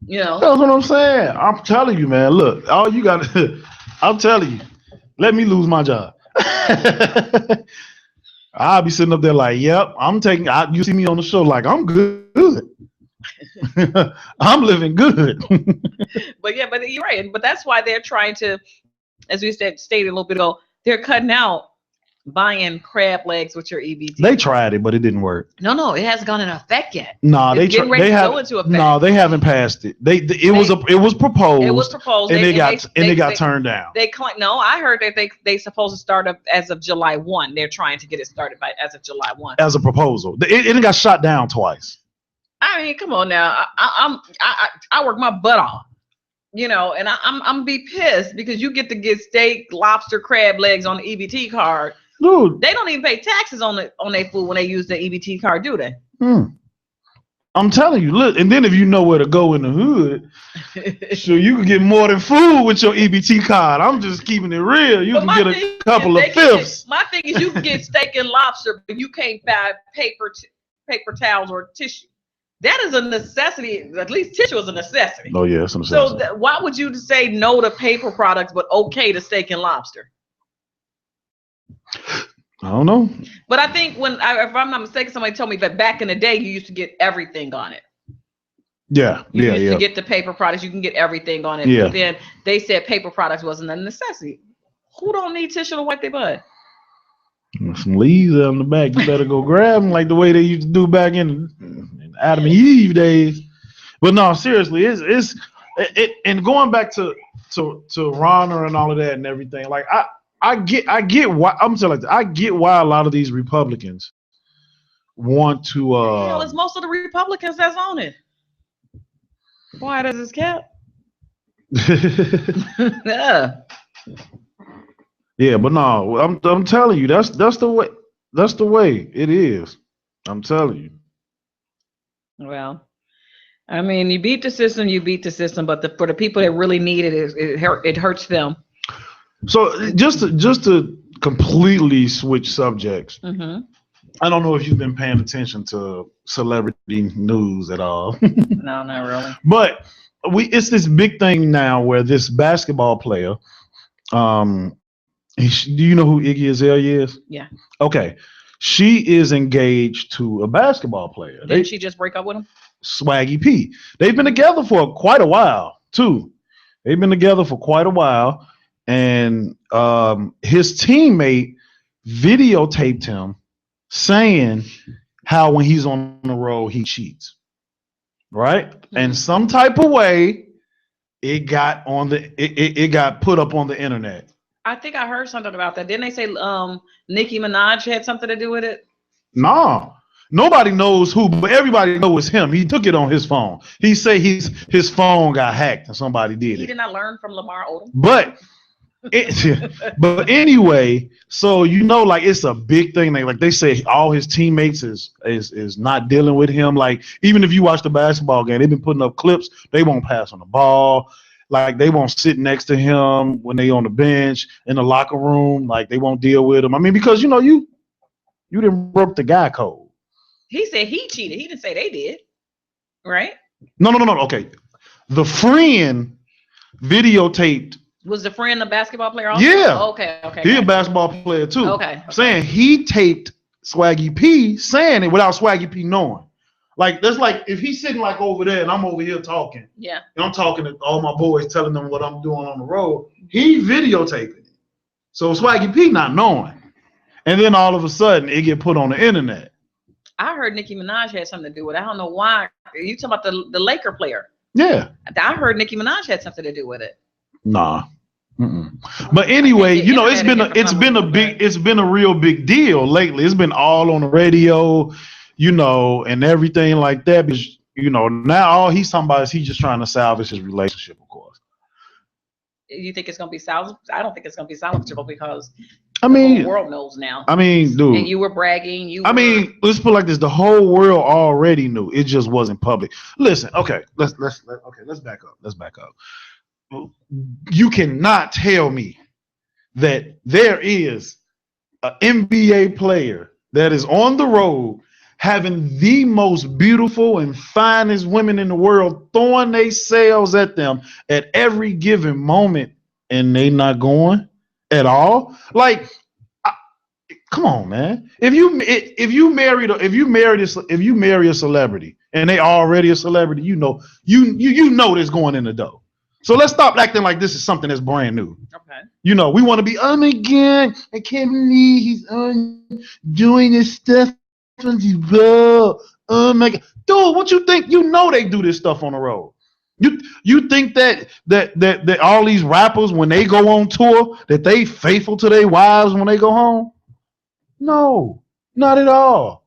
That's what I'm saying. I'm telling you, man. Look, all you got to, I'm telling you, let me lose my job. I'll be sitting up there like, yep, you see me on the show like, I'm good. I'm living good. But you're right. But that's why they're trying to, as we stated a little bit ago, they're cutting out buying crab legs with your EBT. They tried it, but it didn't work. No, it hasn't gone into effect yet. No, they haven't passed it. It was proposed. It was proposed, and it got turned down. They claim, no, I heard that they supposed to start up as of July 1. They're trying to get it started as of July 1. As a proposal, it got shot down twice. I mean, come on now. I work my butt off, and I'm be pissed because you get to get steak, lobster, crab legs on the EBT card. Dude, they don't even pay taxes on their food when they use the EBT card, do they? I'm telling you, look, and then if you know where to go in the hood, so you can get more than food with your EBT card. I'm just keeping it real. You can get a couple of fifths. My thing is, you can get steak and lobster, but you can't buy paper towels or tissue. That is a necessity. At least tissue is a necessity. Oh yeah, it's a necessity. So why would you say no to paper products but okay to steak and lobster? I don't know. But I think if I'm not mistaken, somebody told me that back in the day you used to get everything on it. Yeah, you used to get the paper products. You can get everything on it. Yeah. But then they said paper products wasn't a necessity. Who don't need tissue to wipe their butt? Some leaves on the back. You better go grab them like the way they used to do back in Adam and Eve days. But no, seriously, it's and going back to Ronna and all of that and everything. Like I get why I'm telling you, I get why a lot of these Republicans want to. Hell, it's most of the Republicans that's on it. Why does this cap? Yeah. Yeah, but no, I'm telling you, that's the way. That's the way it is. I'm telling you. Well, I mean, you beat the system, but for the people that really need it, it hurts them. So just to completely switch subjects, I don't know if you've been paying attention to celebrity news at all. No, not really. But it's this big thing now where this basketball player, do you know who Iggy Azalea is? Yeah. Okay. She is engaged to a basketball player. Didn't she just break up with him? Swaggy P. They've been together for quite a while, too. They've been together for quite a while. And his teammate videotaped him saying how when he's on the road, he cheats. Right? And some type of way, it got put up on the internet. I think I heard something about that. Didn't they say Nicki Minaj had something to do with it? No. Nobody knows who, but everybody knows him. He took it on his phone. He said his phone got hacked and somebody did it. He did not learn from Lamar Odom. But anyway, so like it's a big thing. Like they say all his teammates is not dealing with him. Like even if you watch the basketball game, they've been putting up clips. They won't pass on the ball. Like they won't sit next to him when they on the bench in the locker room. Like they won't deal with him. I mean, because you didn't broke the guy code. He said he cheated. He didn't say they did. Right? No. Okay. The friend videotaped. Was the friend the basketball player also? Yeah. Okay. He's a basketball player too. Okay. Saying he taped Swaggy P saying it without Swaggy P knowing. Like that's like if he's sitting like over there and I'm over here talking. Yeah. And I'm talking to all my boys, telling them what I'm doing on the road. He videotaping it. So Swaggy P not knowing. And then all of a sudden it get put on the internet. I heard Nicki Minaj had something to do with it. I don't know why. You talking about the Laker player? Yeah. I heard Nicki Minaj had something to do with it. Nah. But anyway, it's been a real big deal lately. It's been all on the radio, and everything like that. Because, now all he's talking about is he's just trying to salvage his relationship, of course. You think it's gonna be salvageable? I don't think it's gonna be salvageable because the whole world knows now. I mean, dude. And you were bragging. Let's put it like this: the whole world already knew. It just wasn't public. Listen, okay, let's back up. Let's back up. You cannot tell me that there is an NBA player that is on the road having the most beautiful and finest women in the world throwing themselves at them at every given moment, and they not going at all. Like, come on, man. If you marry a celebrity and they already a celebrity, you know that's going in the dough. So let's stop acting like this is something that's brand new. Okay. We want to be, oh my God, I can't believe he's doing this stuff on the road. Oh my God. Dude, what you think? They do this stuff on the road. You think that all these rappers, when they go on tour, that they faithful to their wives when they go home? No, not at all.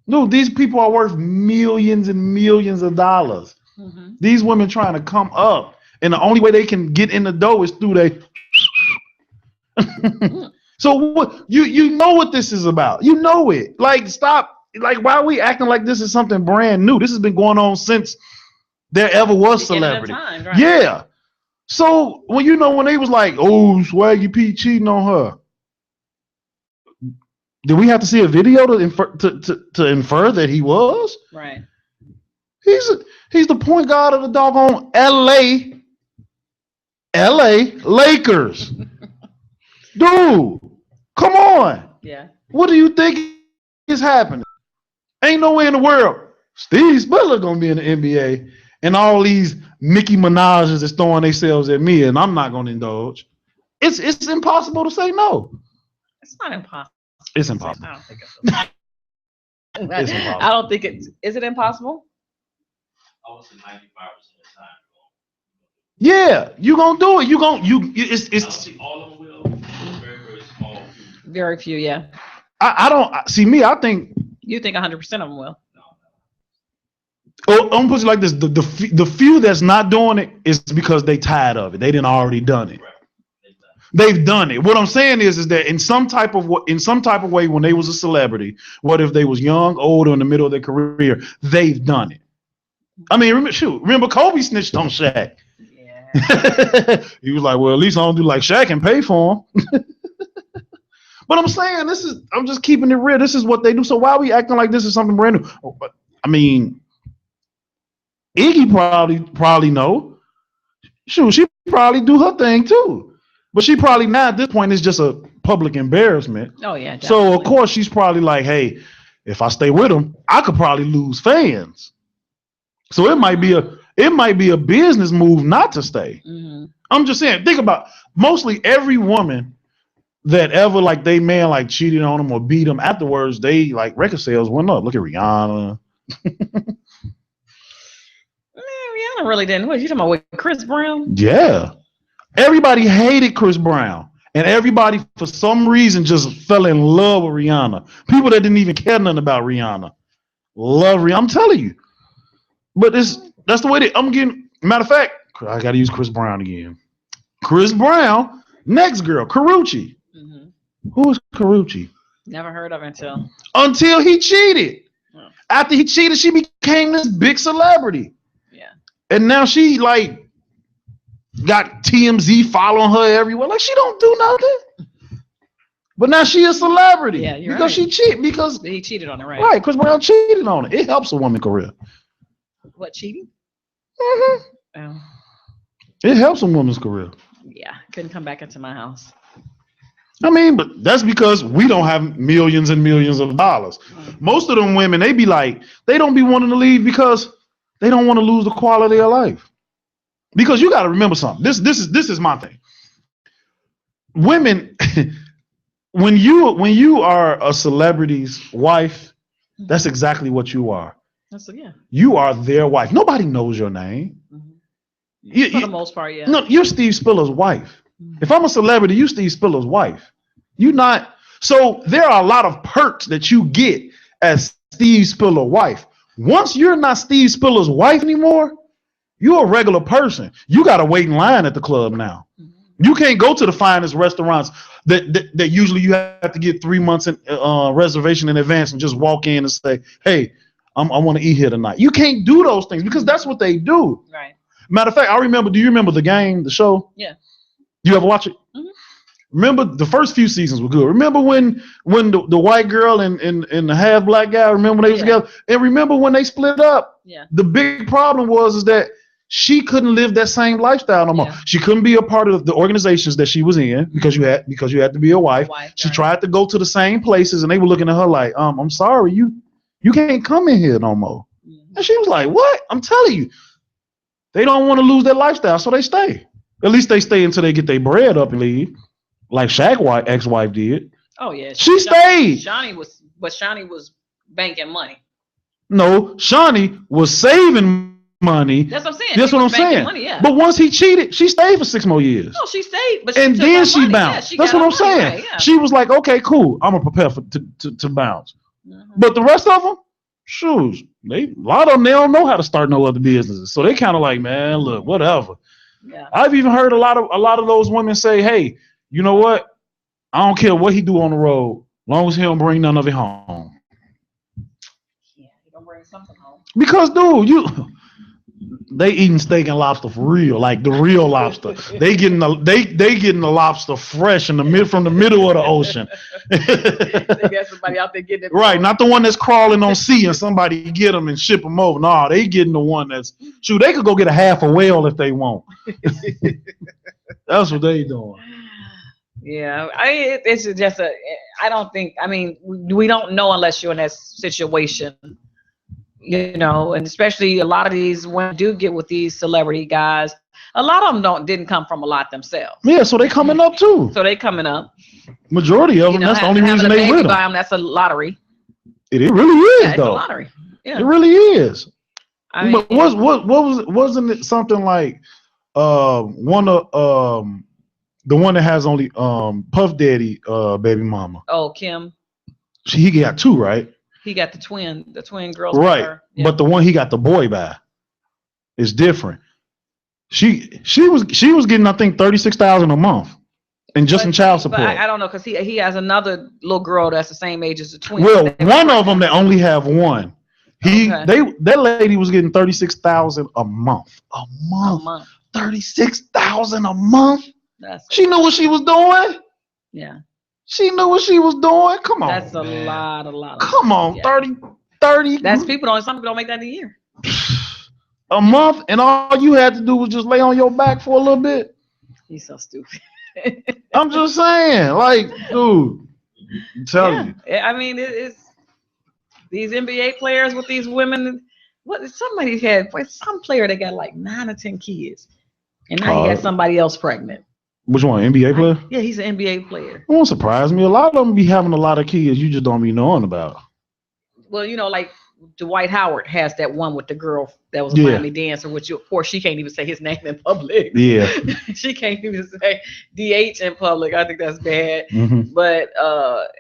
No, these people are worth millions and millions of dollars. Mm-hmm. These women trying to come up, and the only way they can get in the dough is through they. So what you know what this is about? You know it. Like, stop. Like, why are we acting like this is something brand new? This has been going on since there ever was celebrity. Time, right? Yeah. So when they was like, oh, Swaggy P cheating on her, did we have to see a video to infer that he was? Right. He's the point guard of the doggone LA Lakers. Dude, come on. Yeah. What do you think is happening? Ain't no way in the world Steve Spiller gonna be in the NBA and all these Nicki Minaj's is throwing themselves at me and I'm not gonna indulge. It's impossible to say no. It's not impossible. It's impossible. I don't think it's impossible. I don't think it's. Is it impossible? I would say 95% of the time. Yeah, you gonna do it. It's I don't think all of them will. Very few, yeah. I don't see me. I think. You think 100% of them will? Oh, I'm gonna put it like this: the few that's not doing it is because they tired of it. They didn't already done it. They've done it. What I'm saying is that in some type of way, when they was a celebrity, what if they was young, old, or in the middle of their career, they've done it. I mean, remember Kobe snitched on Shaq. Yeah. He was like, well, at least I don't do like Shaq and pay for him. But I'm saying I'm just keeping it real. This is what they do. So why are we acting like this is something brand new? Oh, but I mean, Iggy probably know. Shoot, she probably do her thing too. But she probably now at this point is just a public embarrassment. Oh yeah. Definitely. So of course she's probably like, hey, if I stay with him, I could probably lose fans. So it might be a business move not to stay. Mm-hmm. I'm just saying, think about mostly every woman that ever like they man like cheated on them or beat them afterwards, they like record sales went up. Look at Rihanna. Rihanna really didn't. What you talking about with Chris Brown? Yeah. Everybody hated Chris Brown. And everybody, for some reason, just fell in love with Rihanna. People that didn't even care nothing about Rihanna. Love Rihanna. I'm telling you. But that's the way I'm getting. Matter of fact, I got to use Chris Brown again. Chris Brown, next girl, Karrueche. Mm-hmm. Who is Karrueche? Never heard of it until he cheated. Oh. After he cheated, she became this big celebrity. Yeah. And now she like got TMZ following her everywhere. Like she don't do nothing. But now she a celebrity. Yeah, you're because right. she cheated. Because he cheated on her, right? Right, Chris Brown cheated on her. It helps a woman's career. What, cheating? Mm-hmm. Oh. It helps a woman's career. Yeah, couldn't come back into my house. I mean, but that's because we don't have millions and millions of dollars. Mm-hmm. Most of them women, they be like, they don't be wanting to leave because they don't want to lose the quality of life. Because you got to remember something. This is my thing. Women, when you are a celebrity's wife, that's exactly what you are. Yeah. You are their wife. Nobody knows your name. Mm-hmm. For the most part, yeah. No, you're Steve Spiller's wife. Mm-hmm. If I'm a celebrity, you're Steve Spiller's wife. You're not. So there are a lot of perks that you get as Steve Spiller's wife. Once you're not Steve Spiller's wife anymore, you're a regular person. You got to wait in line at the club now. Mm-hmm. You can't go to the finest restaurants that usually you have to get 3 months in reservation in advance and just walk in and say, hey, I want to eat here tonight. You can't do those things because that's what they do. Right. Matter of fact, do you remember The Game, the show? Yeah. You ever watch it? Mm-hmm. Remember the first few seasons were good. Remember when the white girl and the half black guy, remember when they was together? And remember when they split up? Yeah. The big problem was that she couldn't live that same lifestyle no more. Yeah. She couldn't be a part of the organizations that she was in because you had to be a wife. She tried to go to the same places and they were looking at her like, I'm sorry, you can't come in here no more. Mm-hmm. And she was like, what? I'm telling you. They don't want to lose their lifestyle, so they stay. At least they stay until they get their bread up and leave, like Shaq's ex-wife did. Oh yeah, she stayed. Shawnee was banking money. No, Shawnee was saving money. That's what I'm saying. That's what I'm saying. Money, yeah. But once he cheated, she stayed for 6 more years. No, she stayed, but and then she bounced. Yeah, that's what I'm saying. Right, yeah. She was like, okay, cool. I'm gonna prepare to bounce. Mm-hmm. But the rest of them, shoes. A lot of them, they don't know how to start no other businesses, so they kind of like, man, look, whatever. Yeah. I've even heard a lot of those women say, hey, you know what? I don't care what he do on the road, long as he don't bring none of it home. Yeah, he don't bring something home. Because, dude, they eating steak and lobster for real, like the real lobster. they getting the lobster fresh from the middle of the ocean. They got somebody out there getting it. Right, not the one that's crawling on sea and somebody get them and ship them over. No, they getting the one that's shoot. They could go get a half a whale if they want. That's what they doing. Yeah, it's just I don't think. I mean, we don't know unless you're in that situation. You know, and especially a lot of these women do get with these celebrity guys. A lot of them didn't come from a lot themselves. Yeah, so they coming up too. So they coming up. Majority of them. That's the only reason they with them. That's a lottery. It really is, yeah, though. It's a lottery. Yeah, it really is. I mean, but wasn't it something like one of The one that has only Puff Daddy baby mama. Oh, Kim. He got 2, right? He got the twin girls. Right. Yeah. But the one he got the boy by is different. She was getting, I think, $36,000 a month. And just in child support. But I don't know, because he has another little girl that's the same age as the twin. Well, one of them that only have one. That lady was getting $36,000 a month. A month. $36,000 a month. She knew what she was doing. Yeah. She knew what she was doing. Come on. That's a lot. Come on, yeah. 30. That's some people don't make that in a year. A month, and all you had to do was just lay on your back for a little bit. He's so stupid. I'm just saying, like, dude, I'm telling you. I mean, it's these NBA players with these women. Somebody had some player that got like 9 or 10 kids, and now he had somebody else pregnant. Which one? NBA player? Yeah, he's an NBA player. It won't surprise me. A lot of them be having a lot of kids you just don't be knowing about. Well, like Dwight Howard has that one with the girl that was a Miami dancer, which of course she can't even say his name in public. Yeah. She can't even say DH in public. I think that's bad. Mm-hmm. But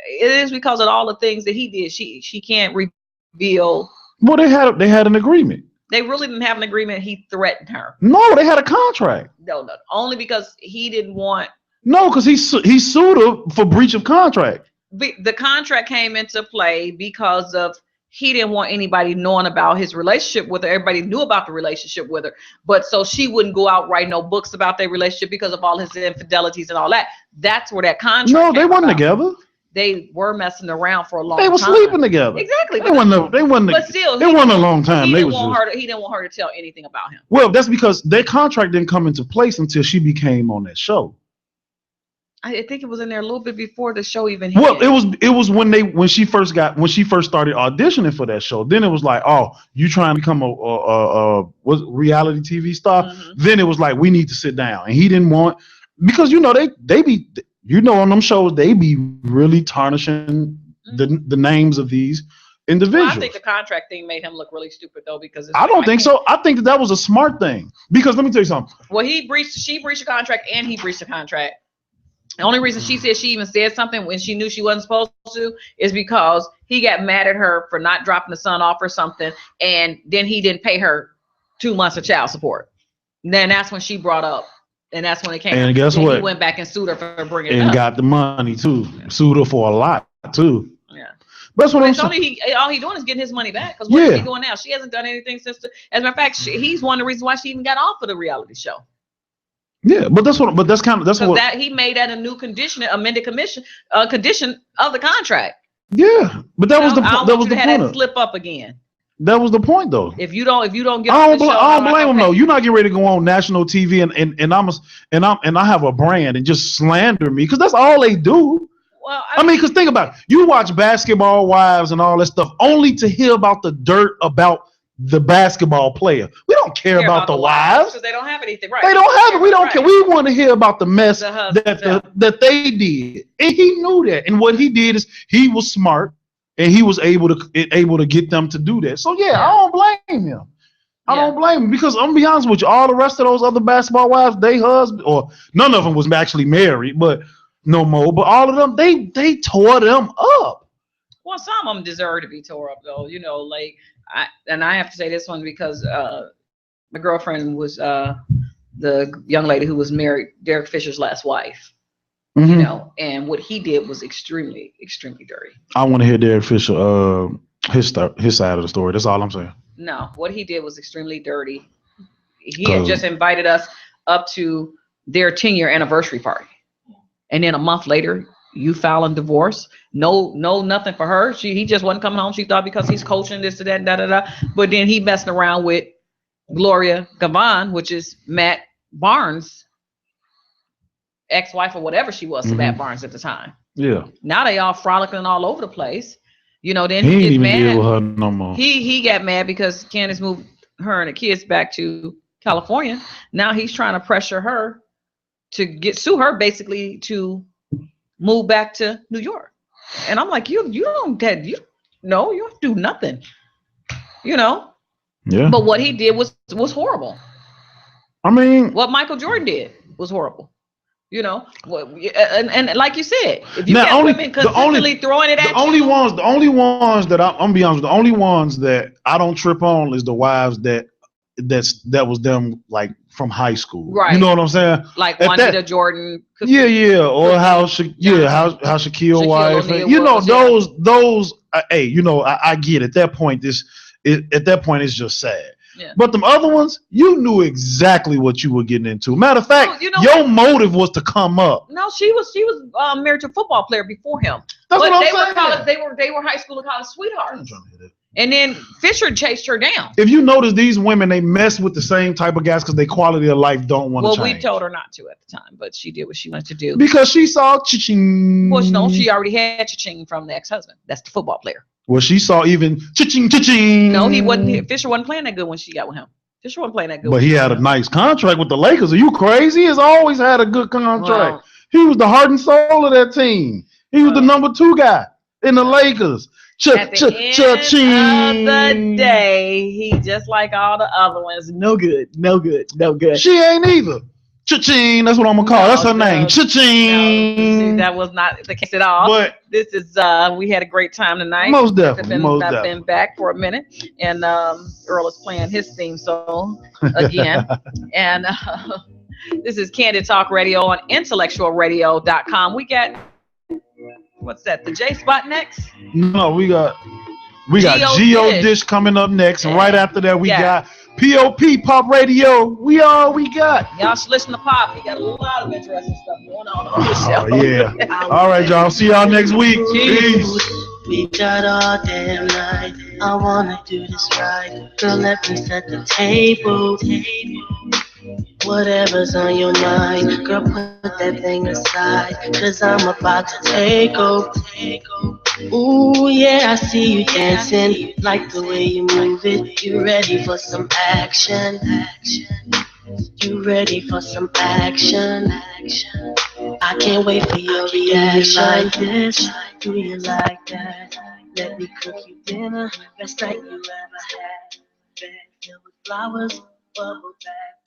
it is because of all the things that he did. She can't reveal. Well, they had an agreement. They really didn't have an agreement. He threatened her. No, they had a contract. No. Only because he didn't want. No, because he sued her for breach of contract. The contract came into play because of he didn't want anybody knowing about his relationship with her. Everybody knew about the relationship with her, but so she wouldn't go out write no books about their relationship because of all his infidelities and all that. That's where that contract. No, they weren't together. They were messing around for a long time. They were sleeping together. Exactly. They wasn't. But still, it wasn't a long time. He didn't want her to tell anything about him. Well, that's because their contract didn't come into place until she became on that show. I think it was in there a little bit before the show even hit. Well, it was when she first started auditioning for that show. Then it was like, oh, you trying to become a reality TV star? Mm-hmm. Then it was like, we need to sit down, and he didn't want, because they be on them shows, they be really tarnishing the names of these individuals. Well, I think the contract thing made him look really stupid though, because I don't think so. I think that was a smart thing, because let me tell you something. Well, she breached the contract, and he breached the contract. The only reason she said she even said something when she knew she wasn't supposed to is because he got mad at her for not dropping the son off or something, and then he didn't pay her 2 months of child support. And then that's when she brought up, and that's when it came. And guess what? He went back and sued her for bringing it up. And got the money too. Sued her for a lot too. Yeah. That's what I'm saying. All he's doing is getting his money back. Because what is he doing now? She hasn't done anything since. As a matter of fact, he's one of the reasons why she even got off of the reality show. Yeah, but that's what he made that a new condition, amended condition of the contract. Yeah, but that was the point. That was the point. That slip up again. That was the point, though. If you don't get, I don't blame him though. You're not getting ready to go on national TV and I have a brand and just slander me, because that's all they do. Well, I mean, because think about it. You watch Basketball Wives and all that stuff only to hear about the dirt about the basketball player. We don't care about the wives because they don't have anything. Right? They don't have it. We don't care. We want to hear about the mess that they did, and he knew that. And what he did is he was smart, and he was able to get them to do that. So yeah. I don't blame him. I don't blame him, because I'm gonna be honest with you, all the rest of those other basketball wives, they husband, or none of them was actually married, but no more. But all of them, they tore them up. Well, some of them deserve to be tore up, though. I have to say this one because my girlfriend was the young lady who was married, Derek Fisher's last wife. Mm-hmm. And what he did was extremely, extremely dirty. I want to hear Derek Fisher his side of the story. That's all I'm saying. No, what he did was extremely dirty. He had just invited us up to their 10-year anniversary party, and then a month later, you filing divorce. No, nothing for her. He just wasn't coming home. She thought because he's coaching this, that, da da da. But then he messing around with Gloria Gavan, which is Matt Barnes' ex-wife or whatever she was to Matt Barnes at the time. Yeah. Now they all frolicking all over the place. Then he gets mad. Deal with her no more. He got mad because Candace moved her and the kids back to California. Now he's trying to pressure her to sue her basically to move back to New York. And I'm like, you don't do nothing. Yeah. But what he did was horrible. I mean, what Michael Jordan did was horrible. You know, and like you said, if you Now, got women consistently throwing it at the only ones that I'm be honest, the only ones that I don't trip on is the wives that was them like from high school. Right. You know what I'm saying? like Juanita Jordan. Yeah, or how Shaquille wife. O'Neal You know was, those. Hey, you know I get at that point. At that point it's just sad. Yeah. But them other ones, you knew exactly what you were getting into. Matter of fact, your motive was to come up. No, she was married to a football player before him. That's what I'm saying. They were high school and college sweethearts. And then Fisher chased her down. If you notice, these women, they mess with the same type of guys because their quality of life don't want to change. Well, we told her not to at the time, but she did what she wanted to do. Because she saw cha-ching. Well, no, she already had cha-ching from the ex-husband. That's the football player. Well, she saw even cha-ching, cha-ching. No, he wasn't. Fisher wasn't playing that good when she got with him. Fisher wasn't playing that good. But he had a nice contract with the Lakers. Are you crazy? He has always had a good contract. Well, he was the heart and soul of that team. He was the number 2 guy in the Lakers. At the end of the day, he just like all the other ones. No good. She ain't either. Cha-ching, that's what I'm gonna call. That's her name. Cha-ching. No, that was not the case at all. But this is we had a great time tonight. Most definitely. I've been back for a minute, and Earl is playing his theme song again. And this is Candid Talk Radio on IntellectualRadio.com. We got what's that? The J Spot next? No, we got Geo Dish coming up next, and right after that we got POP Pop Radio. We all we got. Y'all should listen to Pop. He got a lot of interesting stuff going on this show. Yeah. All right, y'all. See y'all next week. Peace. We got all damn night. I wanna do this right. Girl, let me set the table. Whatever's on your mind, girl, put that thing aside. Cause I'm about to take over. Ooh, yeah, I see you dancing. Like the way you move it. You ready for some action? You ready for some action? I can't wait for your reaction. Like this, do you like that? Let me cook you dinner, best night you ever had. Bed filled with flowers, bubble bath.